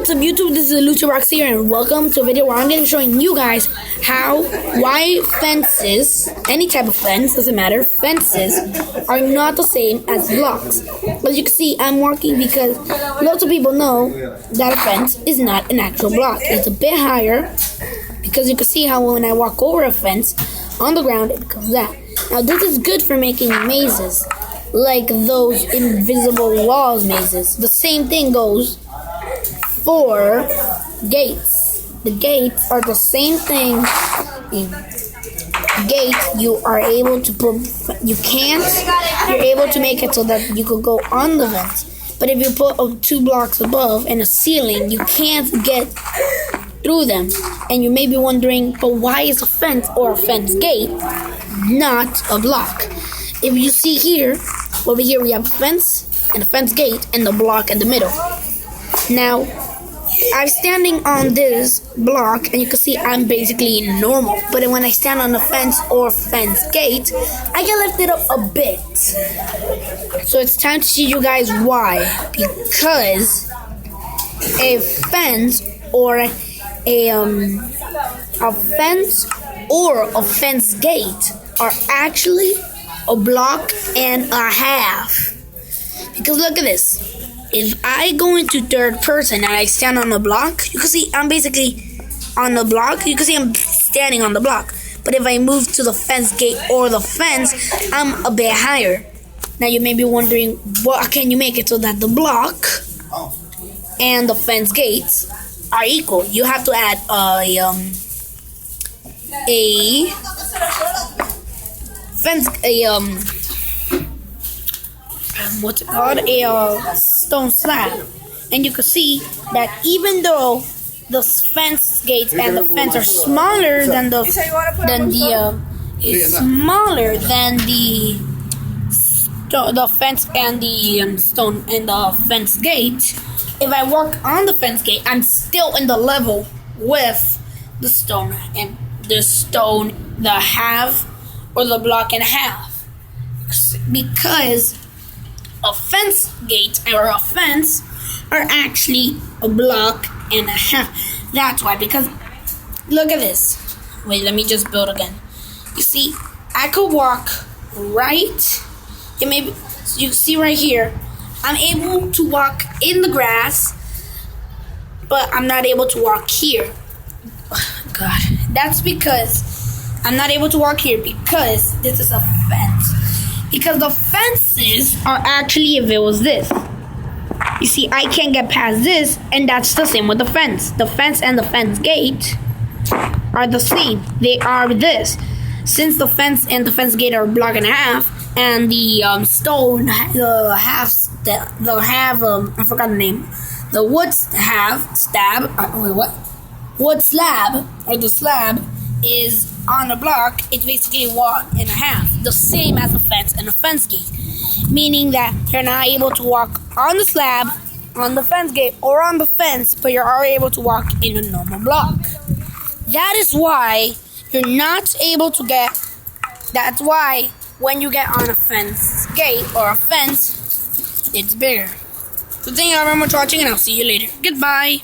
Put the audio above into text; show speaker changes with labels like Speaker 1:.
Speaker 1: What's up YouTube, this is LuchaRox here and welcome to a video where I'm going to be showing you guys why fences, any type of fence, doesn't matter, fences are not the same as blocks. As you can see, I'm walking because lots of people know that a fence is not an actual block. It's a bit higher because you can see how when I walk over a fence on the ground it becomes that. Now this is good for making mazes, like those invisible walls mazes. The same thing goes for gates. The gates are the same thing. In gate, you are able to put, you're able to make it so that you could go on the fence. But if you put 2 blocks above and a ceiling, you can't get through them. And you may be wondering, but why is a fence or a fence gate not a block? If you see here, over here we have a fence and a fence gate and the block in the middle. Now, I'm standing on this block and you can see I'm basically normal. But when I stand on the fence or fence gate, I get lifted up a bit. So it's time to see you guys why. Because a fence or a fence gate are actually a block and a half. Because look at this. If I go into third person and I stand on the block, you can see I'm basically on the block. You can see I'm standing on the block. But if I move to the fence gate or the fence, I'm a bit higher. Now you may be wondering, what can you make it so that the block and the fence gates are equal? You have to add a stone slab, and you can see that even though the fence gates and the fence are smaller than the fence and the stone and the fence gate, if I walk on the fence gate, I'm still in the level with the stone and the half or the block and a half. Because a fence gate or a fence are actually a block and a half. That's why, because look at this. Wait, let me just build again. You see, I could walk right, and maybe you see right here, I'm able to walk in the grass, but I'm not able to walk here. God, that's because I'm not able to walk here because this is a fence. Because the fences are actually, if it was this, you see, I can't get past this, and that's the same with the fence. The fence and the fence gate are the same. They are this. Since the fence and the fence gate are a block and a half, and the stone, I forgot the name. The wood slab, or the slab, is on a block. It's basically 1 and a half, the same as a fence and a fence gate, meaning that you're not able to walk on the slab, on the fence gate, or on the fence, but you're already able to walk in a normal block. That is why you're not able to get. That's why when you get on a fence gate or a fence, it's bigger. So thank you all very much for watching, and I'll see you later. Goodbye.